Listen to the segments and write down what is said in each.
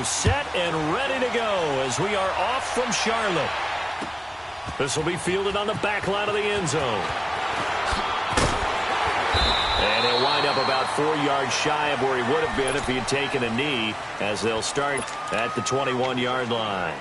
set and ready to go as we are off from Charlotte. This will be fielded on the back line of the end zone. And he'll wind up about 4 yards shy of where he would have been if he had taken a knee, as they'll start at the 21-yard line.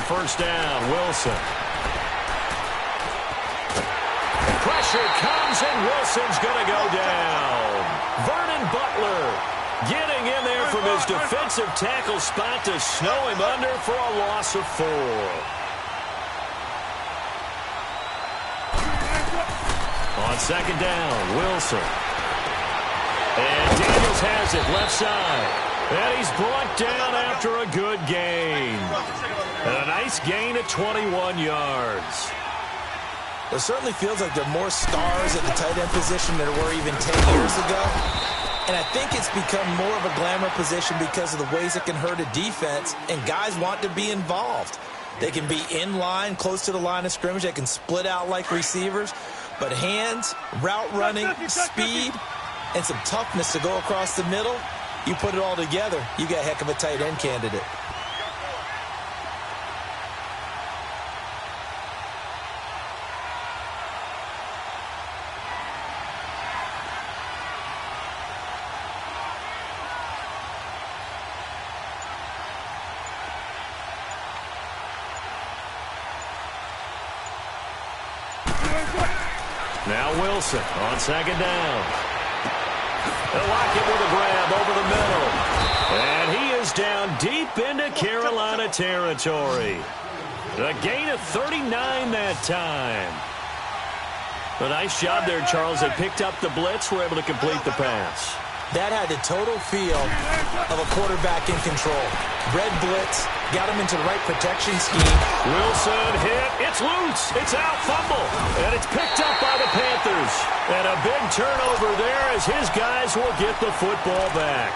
First down, Wilson. Pressure comes, and Wilson's going to go down. Vernon Butler getting in there from his defensive tackle spot to snow him under for a loss of 4. On second down, Wilson. And Daniels has it left side. And he's brought down after a good gain. And a nice gain of 21 yards. It certainly feels like there are more stars at the tight end position than there were even 10 years ago. And I think it's become more of a glamour position because of the ways it can hurt a defense, and guys want to be involved. They can be in line, close to the line of scrimmage. They can split out like receivers. But hands, route running, speed, and some toughness to go across the middle, you put it all together, you got a heck of a tight end candidate. Now Wilson on second down. They'll lock it with a grab over the middle. And he is down deep into Carolina territory. A gain of 39 that time. A nice job there, Charles. They picked up the blitz, were able to complete the pass. That had the total feel of a quarterback in control. Red blitz, got him into the right protection scheme. Wilson hit. It's loose. It's out, fumble. And it's picked up by the Panthers. And a big turnover there as his guys will get the football back.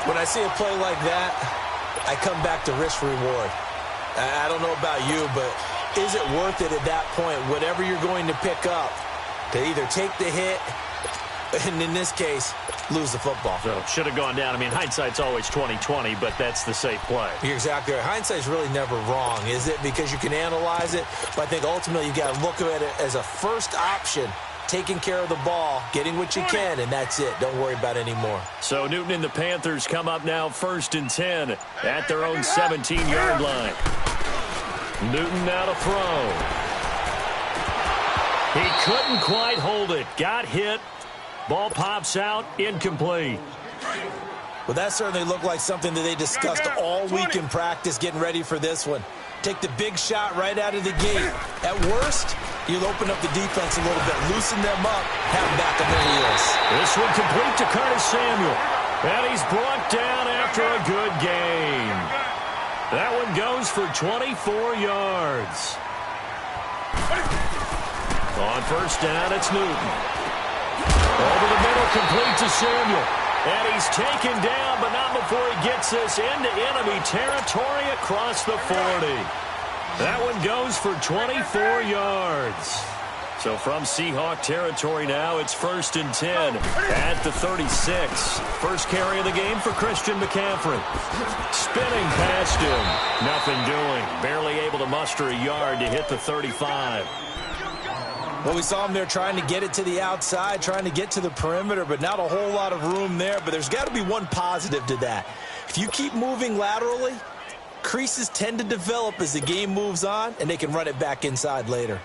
When I see a play like that, I come back to risk reward. I don't know about you, but is it worth it at that point, whatever you're going to pick up, to either take the hit, and in this case, lose the football? So should have gone down. I mean, hindsight's always 20/20, but that's the safe play. You're exactly right. Hindsight's really never wrong, is it? Because you can analyze it, but I think ultimately you got to look at it as a first option, taking care of the ball, getting what you can, and that's it. Don't worry about it anymore. So Newton and the Panthers come up now 1st and 10 at their own 17-yard line. Newton now to throw. He couldn't quite hold it. Got hit. Ball pops out, incomplete. Well, that certainly looked like something that they discussed all week in practice, getting ready for this one. Take the big shot right out of the gate. At worst, you'll open up the defense a little bit, loosen them up, have them back on their heels. This one complete to Curtis Samuel. And he's brought down after a good gain. That one goes for 24 yards. On first down, it's Newton. Over the middle, complete to Samuel. And he's taken down, but not before he gets this into enemy territory across the 40. That one goes for 24 yards. So from Seahawk territory now, it's 1st and 10 at the 36. First carry of the game for Christian McCaffrey. Spinning past him. Nothing doing. Barely able to muster a yard to hit the 35. Well, we saw him there trying to get it to the outside, trying to get to the perimeter, but not a whole lot of room there. But there's got to be one positive to that. If you keep moving laterally, creases tend to develop as the game moves on, and they can run it back inside later.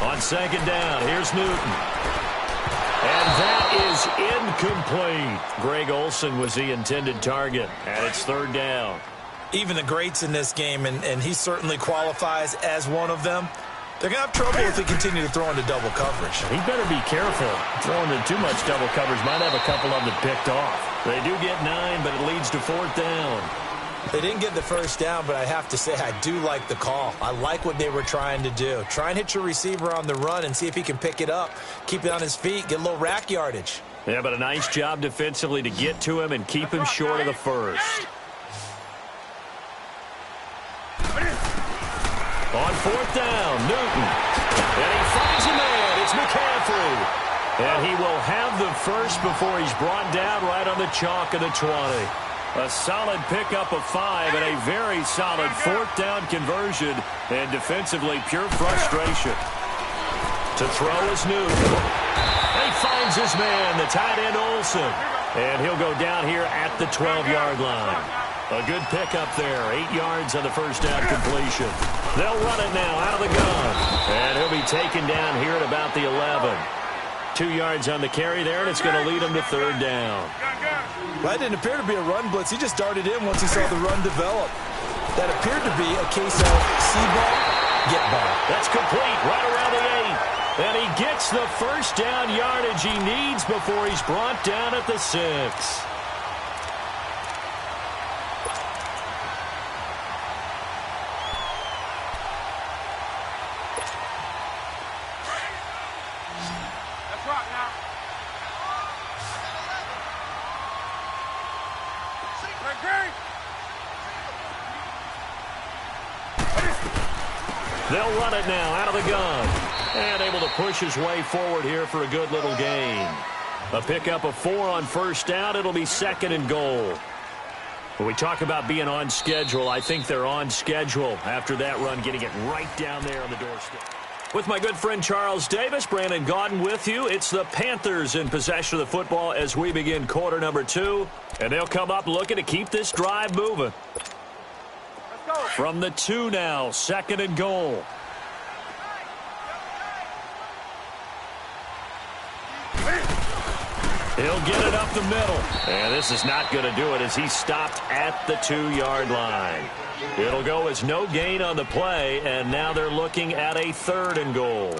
On second down, here's Newton. And that is incomplete. Greg Olsen was the intended target, and it's third down. Even the greats in this game, and he certainly qualifies as one of them, they're going to have trouble if they continue to throw into double coverage. He better be careful. Throwing into too much double coverage might have a couple of them picked off. They do get 9, but it leads to fourth down. They didn't get the first down, but I have to say I do like the call. I like what they were trying to do. Try and hit your receiver on the run and see if he can pick it up, keep it on his feet, get a little rack yardage. Yeah, but a nice job defensively to get to him and keep him short of the first. On fourth down, Newton. And he finds a man. It's McCaffrey. And he will have the first before he's brought down right on the chalk of the 20. A solid pickup of 5 and a very solid fourth down conversion. And defensively, pure frustration. To throw is Newton. And he finds his man, the tight end Olsen. And he'll go down here at the 12-yard line. A good pickup there. 8 yards on the first down completion. They'll run it now out of the gun. And he'll be taken down here at about the 11. 2 yards on the carry there, and it's going to lead him to third down. Well, that didn't appear to be a run blitz. He just darted in once he saw the run develop. That appeared to be a case of see ball, get ball. That's complete right around the 8. And he gets the first down yardage he needs before he's brought down at the 6. They'll run it now out of the gun. And able to push his way forward here for a good little gain. A pickup of 4 on first down. It'll be second and goal. When we talk about being on schedule, I think they're on schedule after that run, getting it right down there on the doorstep. With my good friend Charles Davis, Brandon Gaudin with you. It's the Panthers in possession of the football as we begin quarter number 2. And they'll come up looking to keep this drive moving. From the 2 now, second and goal. He'll get it up the middle. And this is not going to do it as he stopped at the 2-yard line. It'll go as no gain on the play, and now they're looking at a third and goal.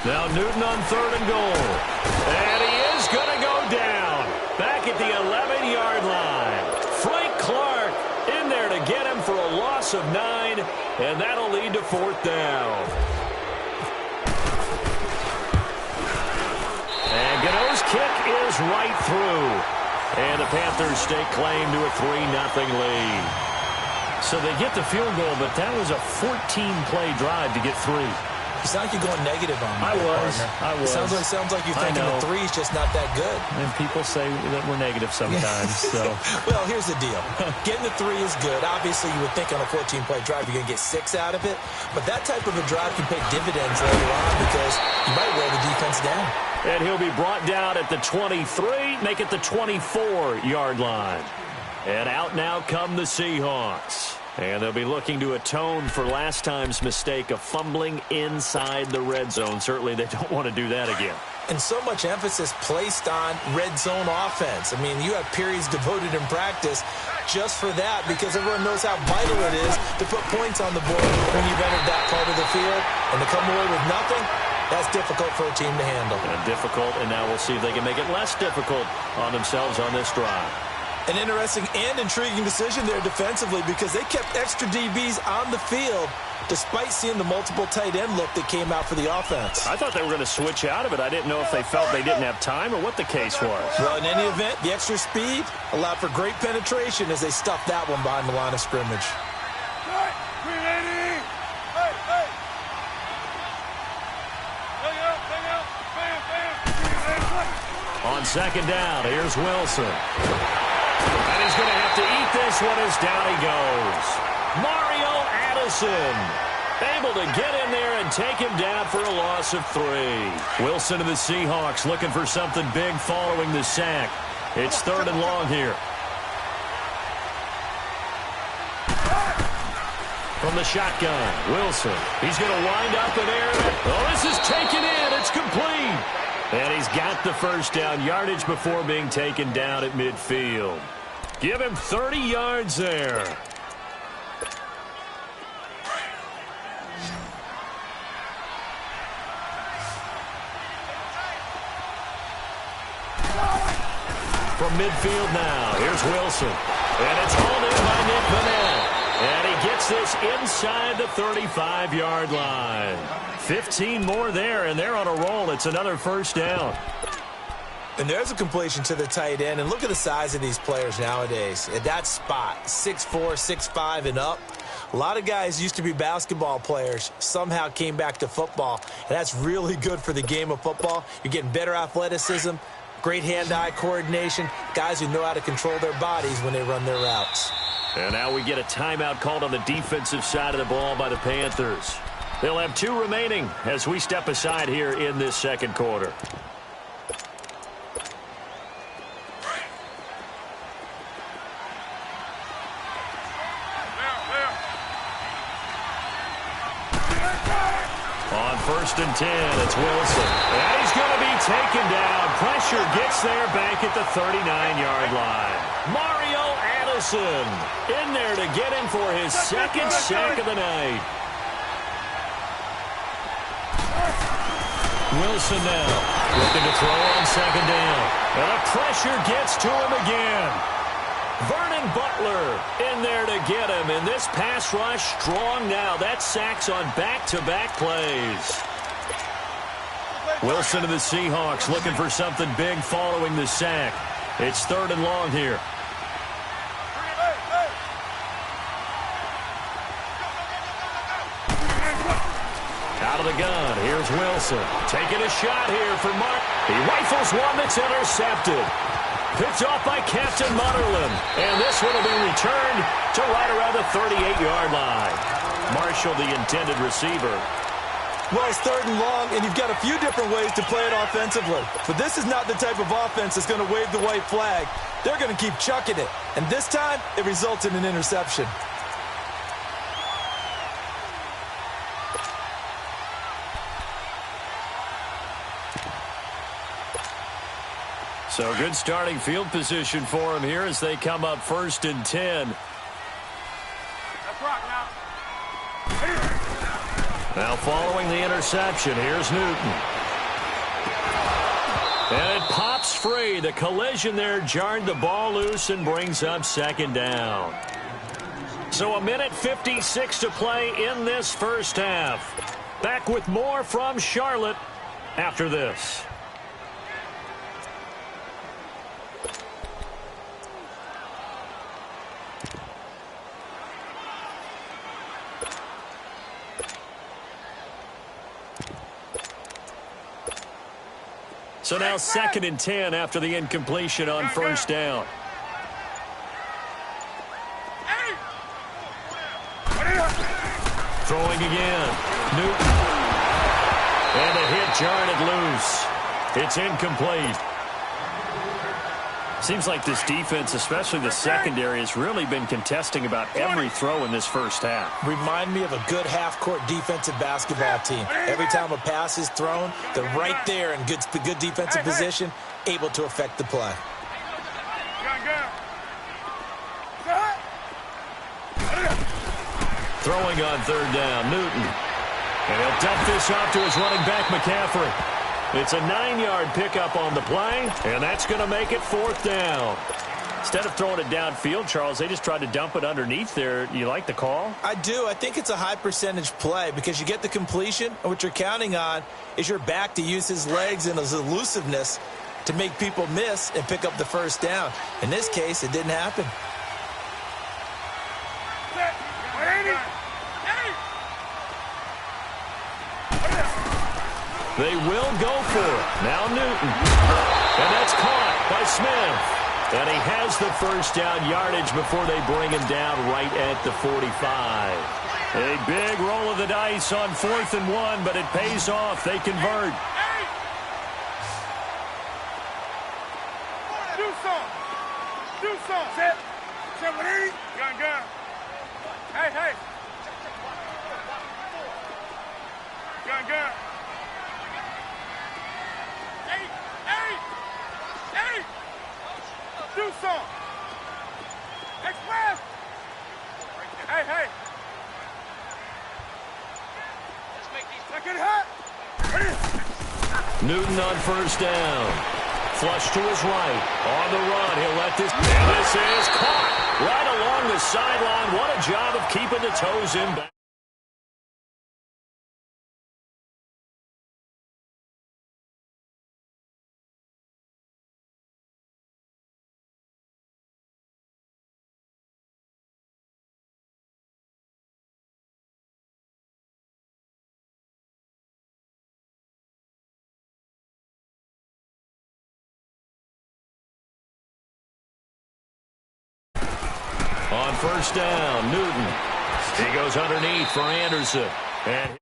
Now Newton on third and goal. And he is going to go down. Back at the 11-yard line. Frank Clark in there to get him for a loss of 9. And that'll lead to fourth down. And Gano's kick is right through. And the Panthers stake claim to a 3-0 lead. So they get the field goal, but that was a 14-play drive to get 3. You sound like you're going negative on me. I was. It sounds like you're thinking the 3 is just not that good. And people say that we're negative sometimes. So, well, here's the deal. Getting the 3 is good. Obviously, you would think on a 14-play drive you're going to get 6 out of it. But that type of a drive can pay dividends later on because you might wear the defense down. And he'll be brought down at the 23, make it the 24-yard line. And out now come the Seahawks. And they'll be looking to atone for last time's mistake of fumbling inside the red zone. Certainly they don't want to do that again. And so much emphasis placed on red zone offense. I mean, you have periods devoted in practice just for that because everyone knows how vital it is to put points on the board when you've entered that part of the field. And to come away with nothing, that's difficult for a team to handle. And difficult, and now we'll see if they can make it less difficult on themselves on this drive. An interesting and intriguing decision there defensively because they kept extra DBs on the field despite seeing the multiple tight end look that came out for the offense. I thought they were going to switch out of it. I didn't know if they felt they didn't have time or what the case was. Well, in any event, the extra speed allowed for great penetration as they stuffed that one behind the line of scrimmage. On second down, here's Wilson. And he's going to have to eat this one as down he goes. Mario Addison able to get in there and take him down for a loss of 3. Wilson of the Seahawks looking for something big following the sack. It's 3rd and long here. From the shotgun, Wilson. He's going to wind up in air. Oh, this is taken in. It's complete. And he's got the first down yardage before being taken down at midfield. Give him 30 yards there. From midfield now, here's Wilson. And it's hauled in by Nick Vanette. And he gets this inside the 35-yard line. 15 more there, and they're on a roll. It's another first down. And there's a completion to the tight end. And look at the size of these players nowadays. At that spot, 6'4", 6'5", and up. A lot of guys used to be basketball players, somehow came back to football. And that's really good for the game of football. You're getting better athleticism, great hand-eye coordination, guys who know how to control their bodies when they run their routes. And now we get a timeout called on the defensive side of the ball by the Panthers. They'll have 2 remaining as we step aside here in this second quarter. On 1st and 10, it's Wilson. And he's going to be taken down. Pressure gets there back at the 39-yard line. Mario Addison in there to get him for his 2nd sack of the night. Wilson now looking to throw on 2nd down. And the pressure gets to him again. Vernon Butler in there to get him. And this pass rush strong now. That's sacks on back-to-back plays. Wilson of the Seahawks looking for something big following the sack. It's 3rd and long here. Out of the gun, here's Wilson. Taking a shot here for Mark. He rifles one that's intercepted. Picked off by Captain Mutterland. And this one will be returned to right around the 38-yard line. Marshall, the intended receiver. Well, it's 3rd and long, and you've got a few different ways to play it offensively. But this is not the type of offense that's going to wave the white flag. They're going to keep chucking it. And this time, it results in an interception. So good starting field position for him here as they come up 1st and 10. Now following the interception, here's Newton. And it pops free. The collision there jarred the ball loose and brings up 2nd down. So 1:56 to play in this first half. Back with more from Charlotte after this. So now 2nd and 10 after the incompletion on 1st down. Throwing again. Newton. And a hit jarred it loose. It's incomplete. Seems like this defense, especially the secondary, has really been contesting about every throw in this first half. Remind me of a good half-court defensive basketball team. Every time a pass is thrown, they're right there in good defensive position, able to affect the play. Throwing on 3rd down, Newton. And he'll dump this off to his running back, McCaffrey. It's a 9-yard pickup on the play, and that's going to make it 4th down. Instead of throwing it downfield, Charles, they just tried to dump it underneath there. You like the call? I do. I think it's a high-percentage play because you get the completion, and what you're counting on is your back to use his legs and his elusiveness to make people miss and pick up the 1st down. In this case, it didn't happen. They will go for it. Now Newton. And that's caught by Smith. And he has the first down yardage before they bring him down right at the 45. A big roll of the dice on 4th and 1, but it pays off. They convert. Do some. Set. 7-8. Gun. Hey. Gun. 8. Do some. Express. Hey. Let's make these. Look at hot. Newton on first down. Flush to his right. On the run. He'll let this. And this is caught right along the sideline. What a job of keeping the toes in back. On first down, Newton. He goes underneath for Anderson. And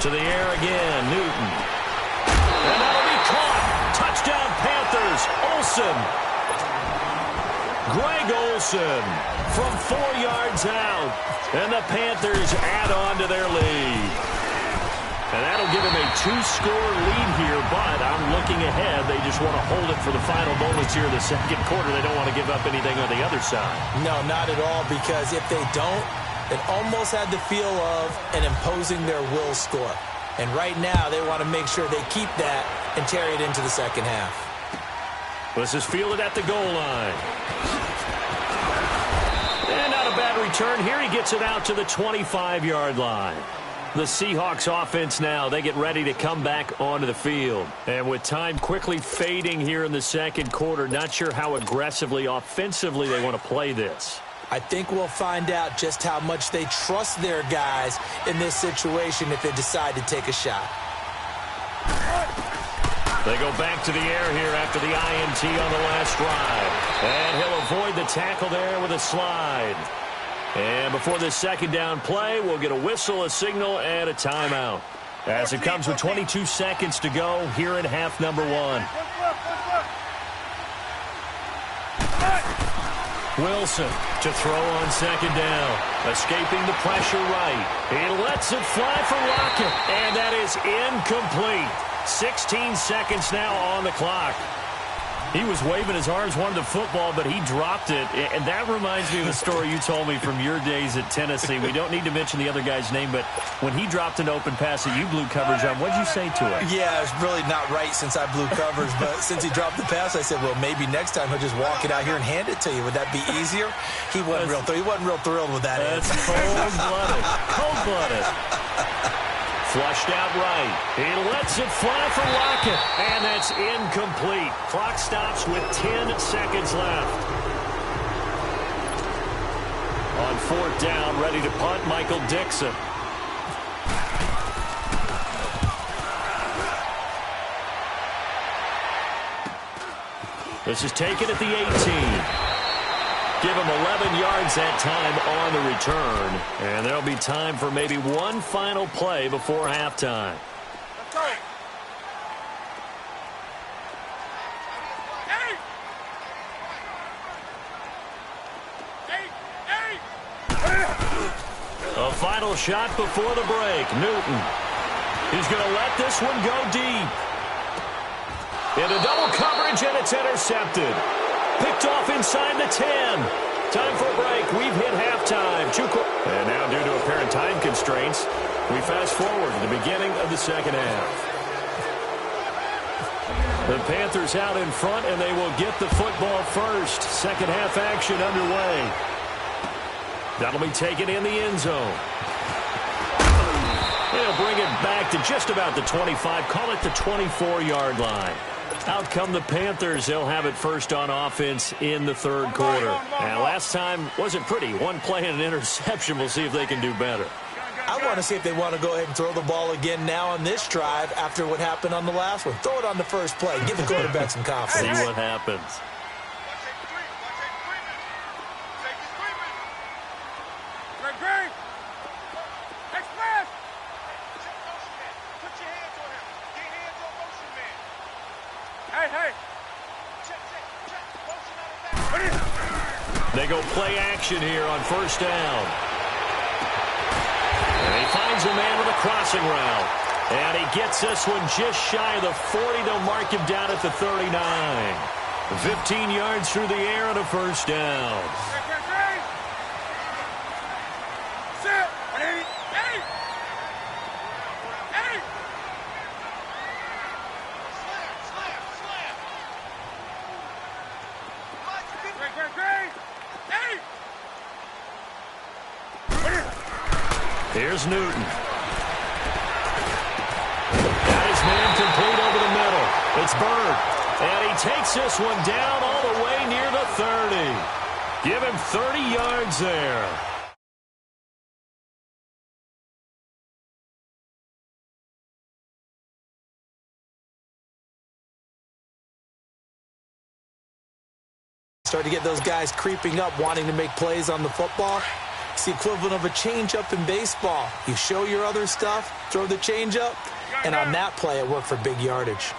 to the air again, Newton. And that'll be caught. Touchdown, Panthers. Olsen. Greg Olsen from 4 yards out. And the Panthers add on to their lead. And that'll give them a 2-score lead here, but I'm looking ahead. They just want to hold it for the final moments here in the second quarter. They don't want to give up anything on the other side. No, not at all, because if they don't, it almost had the feel of an imposing their will score. And right now, they want to make sure they keep that and carry it into the second half. This is fielded at the goal line. And not a bad return here. He gets it out to the 25-yard line. The Seahawks offense now, they get ready to come back onto the field. And with time quickly fading here in the second quarter, not sure how aggressively, offensively they want to play this. I think we'll find out just how much they trust their guys in this situation if they decide to take a shot. They go back to the air here after the INT on the last drive. And he'll avoid the tackle there with a slide. And before this second down play, we'll get a whistle, a signal, and a timeout. As it comes with 22 seconds to go here in half number 1. Wilson to throw on second down. Escaping the pressure right. He lets it fly for Lockett. And that is incomplete. 16 seconds now on the clock. He was waving his arms, wanted the football, but he dropped it. And that reminds me of a story you told me from your days at Tennessee. We don't need to mention the other guy's name, but when he dropped an open pass that you blew coverage on, what'd you say to him? Yeah, it's really not right since I blew coverage, but since he dropped the pass, I said, well, maybe next time he'll just walk it out here and hand it to you. Would that be easier? He wasn't real thrilled with that. That's cold-blooded. Cold-blooded. Flushed out right. He lets it fly for Lockett. And that's incomplete. Clock stops with 10 seconds left. On 4th down, ready to punt, Michael Dixon. This is taken at the 18. Give him 11 yards that time on the return. And there'll be time for maybe one final play before halftime. Let's go. A final shot before the break. Newton. He's going to let this one go deep. Into double coverage, and it's intercepted. Picked off inside the 10. Time for a break. We've hit halftime. And now, due to apparent time constraints, we fast forward to the beginning of the second half. The Panthers out in front, and they will get the football first. Second half action underway. That'll be taken in the end zone. They'll bring it back to just about the 25. Call it the 24-yard line. Out come the Panthers. They'll have it first on offense in the third quarter. And last time wasn't pretty. One play and an interception. We'll see if they can do better. I want to see if they want to go ahead and throw the ball again now on this drive after what happened on the last one. Throw it on the first play. Give the quarterback some confidence. See what happens. They go play action here on first down. And he finds a man with a crossing route. And he gets this one just shy of the 40. They'll mark him down at the 39. 15 yards through the air and a first down. Here's Newton. Got his man complete over the middle. It's Bird. And he takes this one down all the way near the 30. Give him 30 yards there. Start to get those guys creeping up, wanting to make plays on the football. It's the equivalent of a change-up in baseball. You show your other stuff, throw the change-up, and on that play, it worked for big yardage.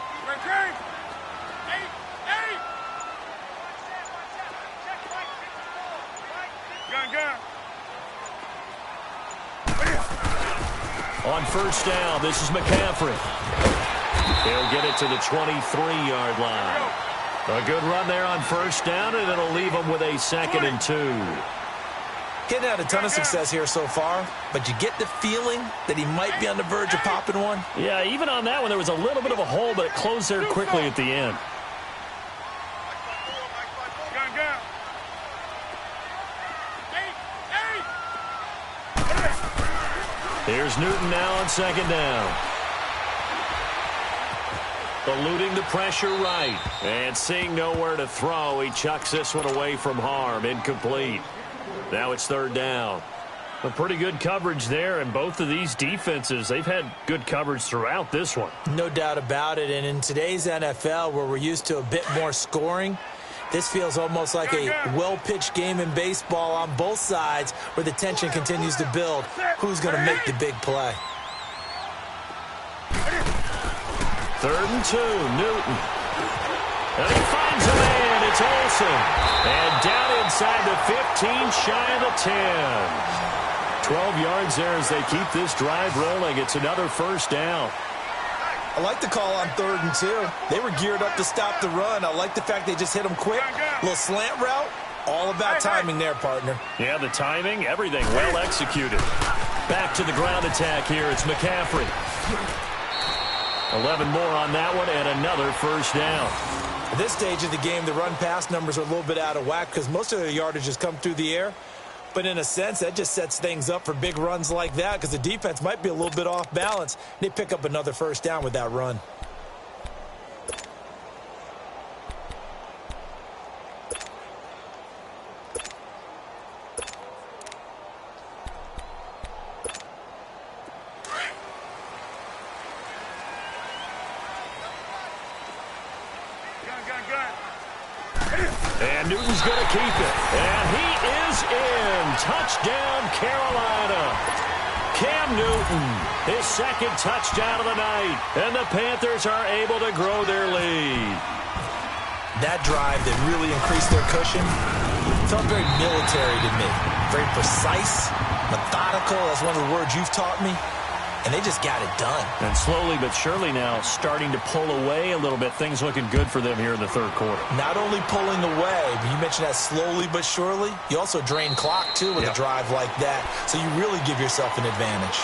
On first down, this is McCaffrey. He'll get it to the 23-yard line. A good run there on first down, and it'll leave him with a 2nd and 2. Getting had a ton of success here so far, but you get the feeling that he might be on the verge of popping one. Yeah, even on that one, there was a little bit of a hole, but it closed there quickly at the end. Here's Newton now on second down. Eluding the pressure right. And seeing nowhere to throw, he chucks this one away from harm. Incomplete. Now it's third down. A pretty good coverage there, and both of these defenses, they've had good coverage throughout this one. No doubt about it, and in today's NFL, where we're used to a bit more scoring, this feels almost like a well-pitched game in baseball on both sides where the tension continues to build. Who's going to make the big play? 3rd and 2, Newton. And he finds a man. It's Olsen. And down inside the 15, shy of the 10. 12 yards there as they keep this drive rolling. It's another first down. I like the call on 3rd and 2. They were geared up to stop the run. I like the fact they just hit them quick. Little slant route. All about timing there, partner. Yeah, the timing, everything well executed. Back to the ground attack here. It's McCaffrey. 11 more on that one and another first down. At this stage of the game, the run-pass numbers are a little bit out of whack because most of the yardage has come through the air. But in a sense, that just sets things up for big runs like that because the defense might be a little bit off balance. They pick up another first down with that run. And Newton's going to keep it. And he is in. Touchdown, Carolina. Cam Newton, his 2nd touchdown of the night. And the Panthers are able to grow their lead. That drive that really increased their cushion felt very military to me. Very precise, methodical. That's one of the words you've taught me. And they just got it done. And slowly but surely now starting to pull away a little bit. Things looking good for them here in the third quarter. Not only pulling away, but you mentioned that slowly but surely. You also drain clock, too, with a drive like that. So you really give yourself an advantage.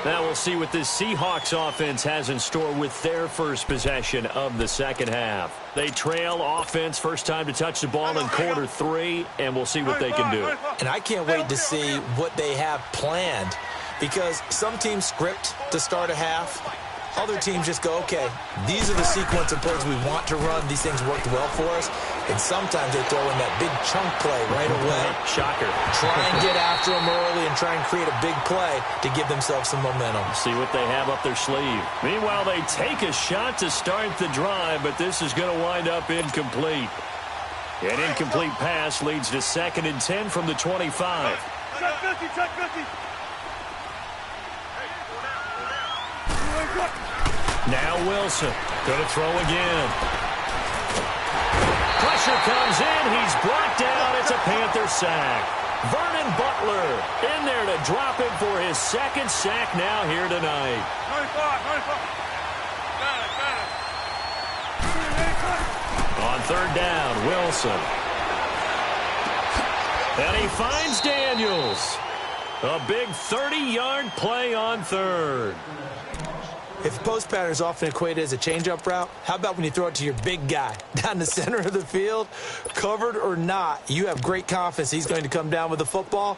Now we'll see what this Seahawks offense has in store with their first possession of the second half. They trail offense, first time to touch the ball in quarter 3, and we'll see what they can do. And I can't wait to see what they have planned, because some teams script to start a half. Other teams just go, okay, these are the sequence of plays we want to run. These things worked well for us. And sometimes they throw in that big chunk play right away. Shocker. Try and get after them early and try and create a big play to give themselves some momentum. See what they have up their sleeve. Meanwhile, they take a shot to start the drive, but this is going to wind up incomplete. An incomplete pass leads to 2nd and 10 from the 25. Check 50, check 50. Now Wilson going to throw again. Pressure comes in. He's brought down. It's a Panther sack. Vernon Butler in there to drop him for his 2nd sack now here tonight. 95. On 3rd down, Wilson. And he finds Daniels. A big 30-yard play on 3rd. If post pattern is often equated as a change-up route, how about when you throw it to your big guy down the center of the field? Covered or not, you have great confidence he's going to come down with the football.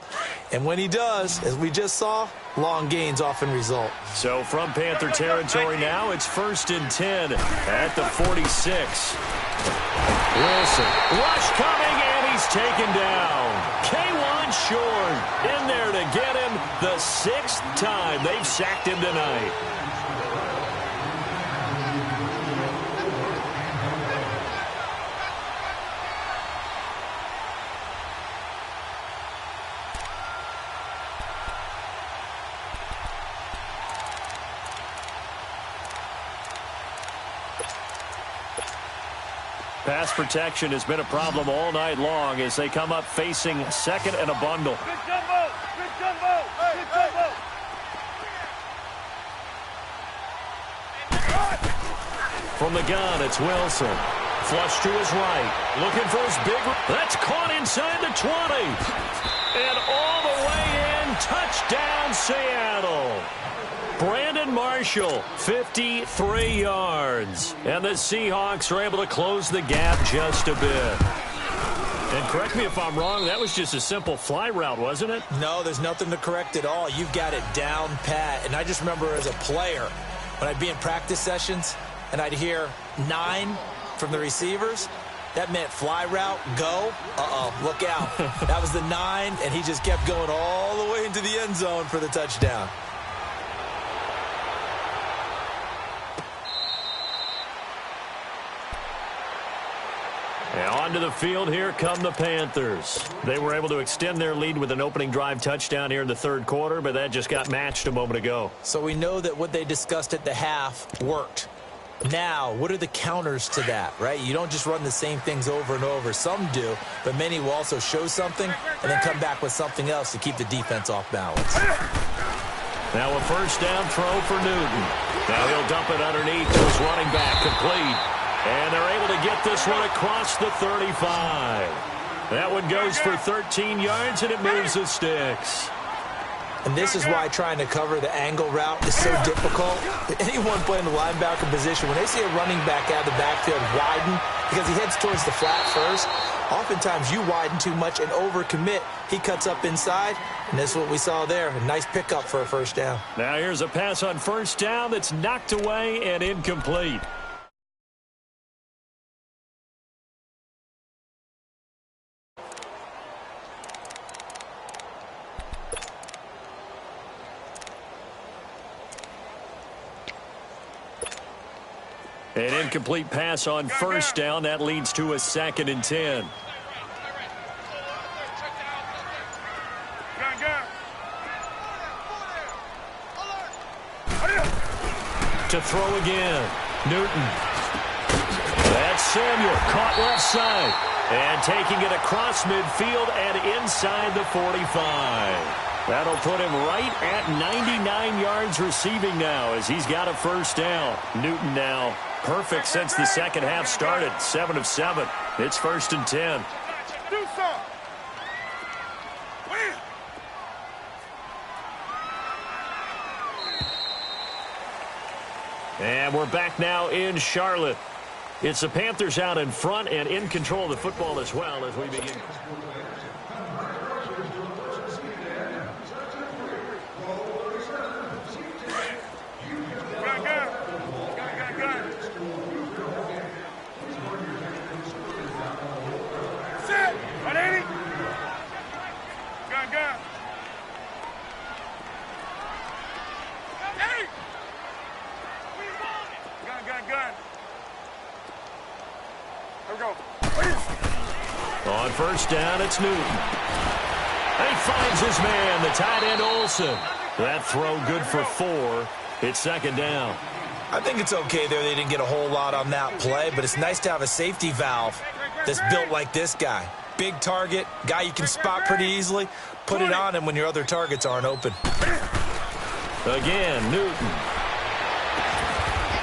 And when he does, as we just saw, long gains often result. So from Panther territory now, it's 1st and 10 at the 46. Wilson, rush coming, and he's taken down. K1 short in there to get him the 6th time they've sacked him tonight. Pass protection has been a problem all night long as they come up facing 2nd and a bundle. Big jumbo, big jumbo, big jumbo. From the gun, it's Wilson. Flush to his right. Looking for his big... That's caught inside the 20. And all the way in. Touchdown, Seattle. Brandon Marshall, 53 yards. And the Seahawks are able to close the gap just a bit. And correct me if I'm wrong, that was just a simple fly route, wasn't it? No, there's nothing to correct at all. You've got it down pat. And I just remember as a player, when I'd be in practice sessions and I'd hear 9 from the receivers, that meant fly route, go. Uh-oh, look out. That was the 9, and he just kept going all the way into the end zone for the touchdown. And onto the field, here come the Panthers. They were able to extend their lead with an opening drive touchdown here in the 3rd quarter, but that just got matched a moment ago. So we know that what they discussed at the half worked. Now, what are the counters to that, right? You don't just run the same things over and over. Some do, but many will also show something and then come back with something else to keep the defense off balance. Now a 1st down throw for Newton. Now he'll dump it underneath to his running back, complete. And they're able to get this one across the 35. That one goes for 13 yards, and it moves the sticks. And this is why trying to cover the angle route is so difficult. Anyone playing the linebacker position, when they see a running back out of the backfield widen, because he heads towards the flat first, oftentimes you widen too much and overcommit. He cuts up inside, and that's what we saw there. A nice pickup for a 1st down. Now here's a pass on 1st down that's knocked away and incomplete. An incomplete pass on 1st down. That leads to a 2nd and 10. To throw again. Newton. That's Samuel. Caught left side. And taking it across midfield and inside the 45. That'll put him right at 99 yards receiving now as he's got a 1st down. Newton now perfect since the 2nd half started. 7 of 7. It's 1st and 10. Do something. And we're back now in Charlotte. It's the Panthers out in front and in control of the football as well as we begin. On first down, it's Newton. And he finds his man, the tight end Olsen. That throw good for 4. It's second down. I think it's okay there. They didn't get a whole lot on that play, but it's nice to have a safety valve that's built like this guy. Big target, guy you can spot pretty easily. Put it on him when your other targets aren't open. Again, Newton.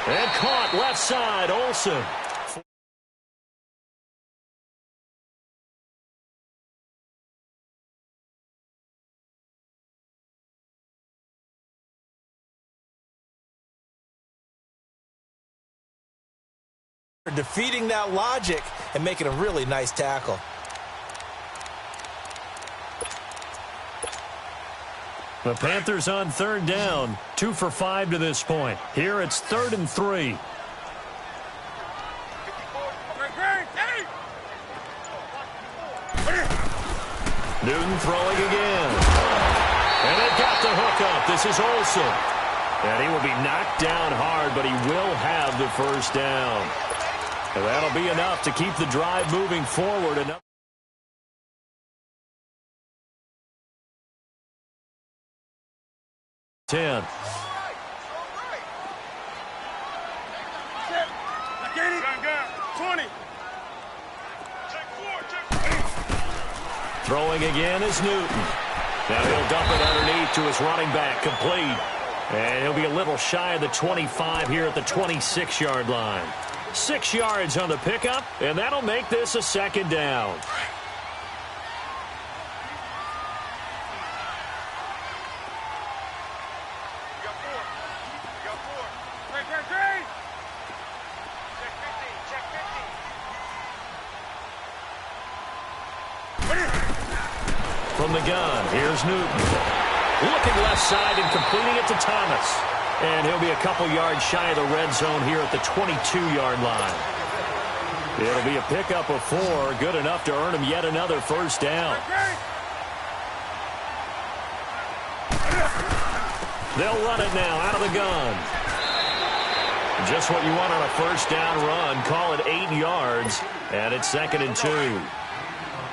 And caught left side, Olsen. Defeating that logic and making a really nice tackle. The Panthers on third down, 2 for 5 to this point. Here it's 3rd and 3. Newton throwing again. And they got the hook up. This is Olsen. And he will be knocked down hard, but he will have the first down. And that'll be enough to keep the drive moving forward. Enough. Ten. Throwing again is Newton. Now he'll dump it underneath to his running back, complete. And he'll be a little shy of the 25 here at the 26-yard line. 6 yards on the pickup, and that'll make this a second down. From the gun, here's Newton. Looking left side and completing it to Thomas. And he'll be a couple yards shy of the red zone here at the 22-yard line. It'll be a pickup of 4, good enough to earn him yet another first down. They'll run it now out of the gun. Just what you want on a first down run. Call it 8 yards, and it's 2nd and 2.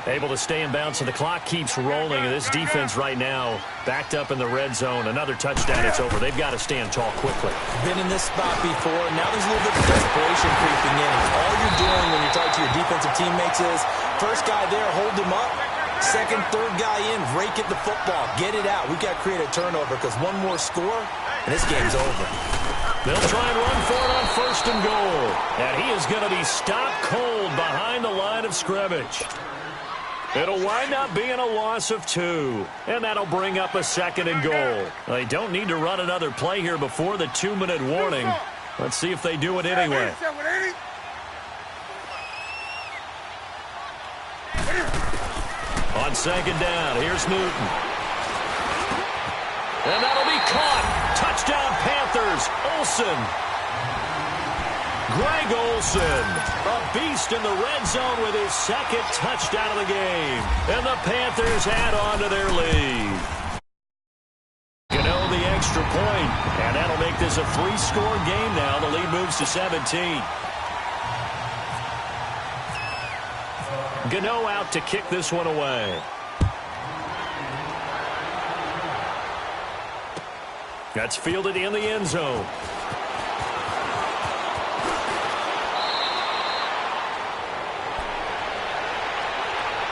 Able to stay in bounds, so the clock keeps rolling. And this defense right now backed up in the red zone. Another touchdown, it's over. They've got to stand tall quickly. Been in this spot before. Now there's a little bit of desperation creeping in. All you're doing when you're talking to your defensive teammates is, first guy there, hold him up. Second, third guy in, rake at the football. Get it out. We've got to create a turnover because one more score, and this game's over. They'll try and run for it on 1st and goal. And he is going to be stopped cold behind the line of scrimmage. It'll wind up being a loss of 2, and that'll bring up a 2nd and goal. They don't need to run another play here before the 2-minute warning. Let's see if they do it anyway. On 2nd down, here's Newton. And that'll be caught. Touchdown, Panthers. Olsen. Greg Olsen, a beast in the red zone with his 2nd touchdown of the game. And the Panthers add on to their lead. The extra point, and that'll make this a 3-score game now. The lead moves to 17. Gano out to kick this one away. That's fielded in the end zone.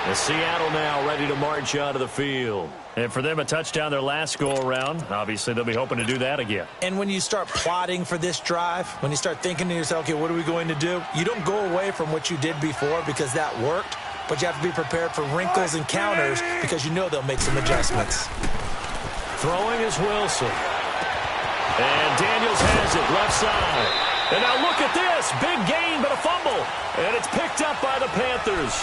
And Seattle now ready to march out of the field. And for them, a touchdown their last go-around. Obviously, they'll be hoping to do that again. And when you start plotting for this drive, when you start thinking to yourself, okay, what are we going to do? You don't go away from what you did before because that worked, but you have to be prepared for wrinkles and counters because you know they'll make some adjustments. Throwing is Wilson. And Daniel Charles has it, left side. And now look at this. Big gain, but a fumble. And it's picked up by the Panthers.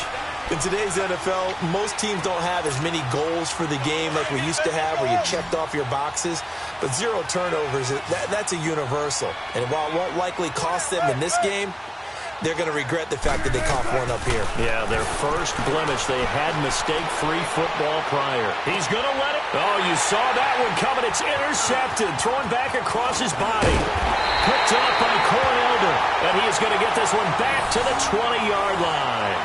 In today's NFL, most teams don't have as many goals for the game like we used to have where you checked off your boxes. But 0 turnovers, that's a universal. And while it won't likely cost them in this game, they're going to regret the fact that they coughed one up here. Yeah, their first blemish. They had mistake-free football prior. He's going to let it. Oh, you saw that one coming. It's intercepted. Thrown back across his body. Picked up by Corey Elder. And he is going to get this one back to the 20-yard line.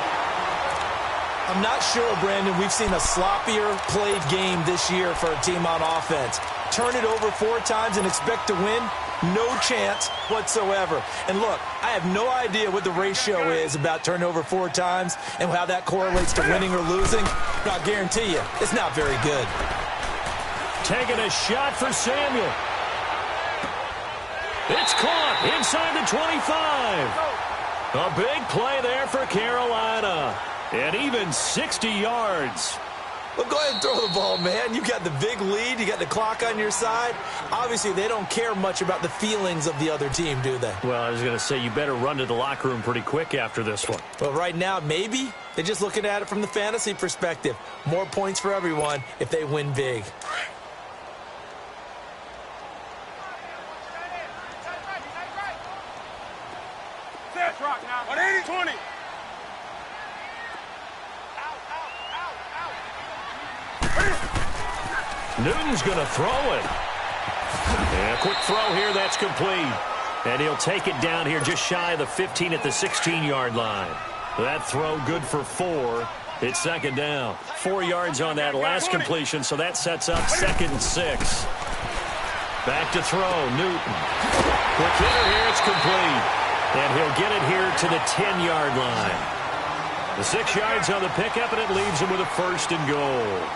I'm not sure, Brandon, we've seen a sloppier played game this year for a team on offense. Turn it over 4 times and expect to win? No chance whatsoever. And look, I have no idea what the ratio is about turnover 4 times and how that correlates to winning or losing. But I guarantee you, it's not very good. Taking a shot for Samuel. It's caught inside the 25. A big play there for Carolina. And even 60 yards. Well, go ahead and throw the ball, man. You got the big lead. You got the clock on your side. Obviously, they don't care much about the feelings of the other team, do they? Well, I was going to say, you better run to the locker room pretty quick after this one. Well, right now, maybe. They're just looking at it from the fantasy perspective. More points for everyone if they win big. That's rock now. 180-20. Newton's going to throw it. And a quick throw here, that's complete. And he'll take it down here just shy of the 15 at the 16-yard line. That throw good for 4. It's second down. 4 yards on that last completion, so that sets up 2nd and 6. Back to throw, Newton. Quick hitter here, it's complete. And he'll get it here to the 10-yard line. The 6 yards on the pickup, and it leaves him with a 1st and goal.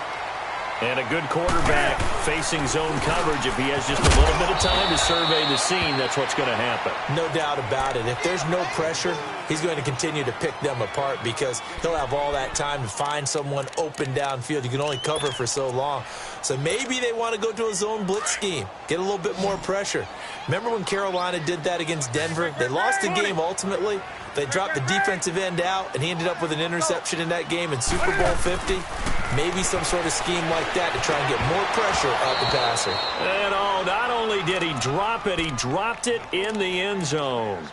And a good quarterback facing zone coverage. If he has just a little bit of time to survey the scene, that's what's going to happen. No doubt about it. If there's no pressure, he's going to continue to pick them apart because he'll have all that time to find someone open downfield. You can only cover for so long. So maybe they want to go to a zone blitz scheme, get a little bit more pressure. Remember when Carolina did that against Denver? They lost the game ultimately. They dropped the defensive end out, and he ended up with an interception in that game in Super Bowl 50. Maybe some sort of scheme like that to try and get more pressure out the passer. And not only did he drop it, he dropped it in the end zone.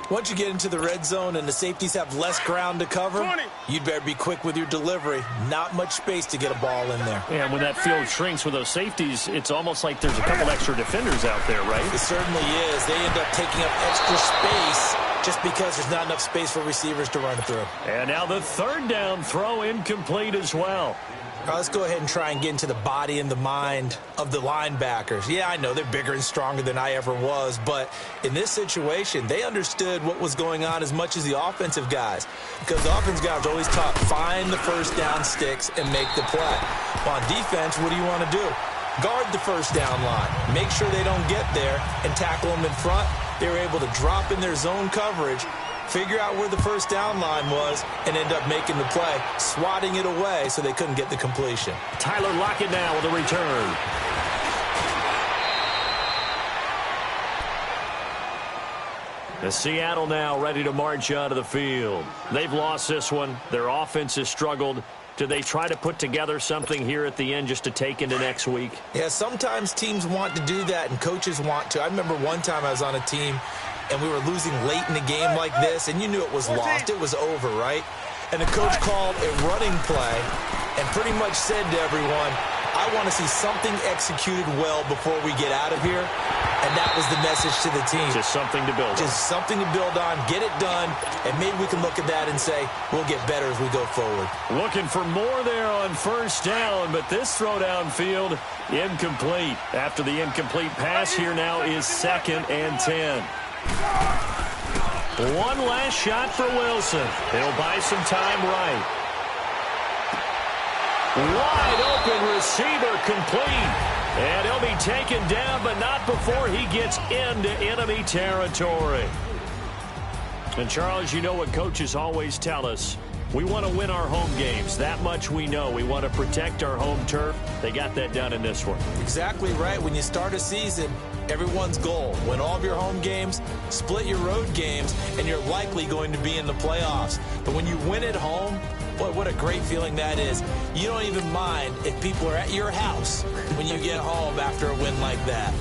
Once you get into the red zone and the safeties have less ground to cover, you'd better be quick with your delivery. Not much space to get a ball in there. Yeah, when that field shrinks with those safeties, it's almost like there's a couple extra defenders out there, right? It certainly is. They end up taking up extra space just because there's not enough space for receivers to run through. And now the 3rd down throw incomplete as well. All right, let's go ahead and try and get into the body and the mind of the linebackers. Yeah, I know they're bigger and stronger than I ever was, but in this situation, they understood what was going on as much as the offensive guys, because the offensive guys are always taught, find the first down sticks and make the play. Well, on defense, what do you want to do? Guard the first down line. Make sure they don't get there and tackle them in front. They were able to drop in their zone coverage, figure out where the first down line was, and end up making the play, swatting it away so they couldn't get the completion. Tyler Lockett now with a return. The Seattle now ready to march out of the field. They've lost this one. Their offense has struggled. Do they try to put together something here at the end just to take into next week? Yeah, sometimes teams want to do that and coaches want to. I remember one time I was on a team and we were losing late in a game like this, and you knew it was lost. It was over, right? And the coach called a running play and pretty much said to everyone, I want to see something executed well before we get out of here. And that was the message to the team. Just something to build on. Just something to build on, get it done, and maybe we can look at that and say, we'll get better as we go forward. Looking for more there on 1st down, but this throw downfield, incomplete. After the incomplete pass, here now is 2nd and 10. One last shot for Wilson. He'll buy some time right. Wide open receiver complete. And he'll be taken down, but not before he gets into enemy territory. And, Charles, you know what coaches always tell us. We want to win our home games. That much we know. We want to protect our home turf. They got that done in this one. Exactly right. When you start a season, everyone's goal: win all of your home games, split your road games, and you're likely going to be in the playoffs. But when you win at home, boy, what a great feeling that is. You don't even mind if people are at your house when you get home after a win like that.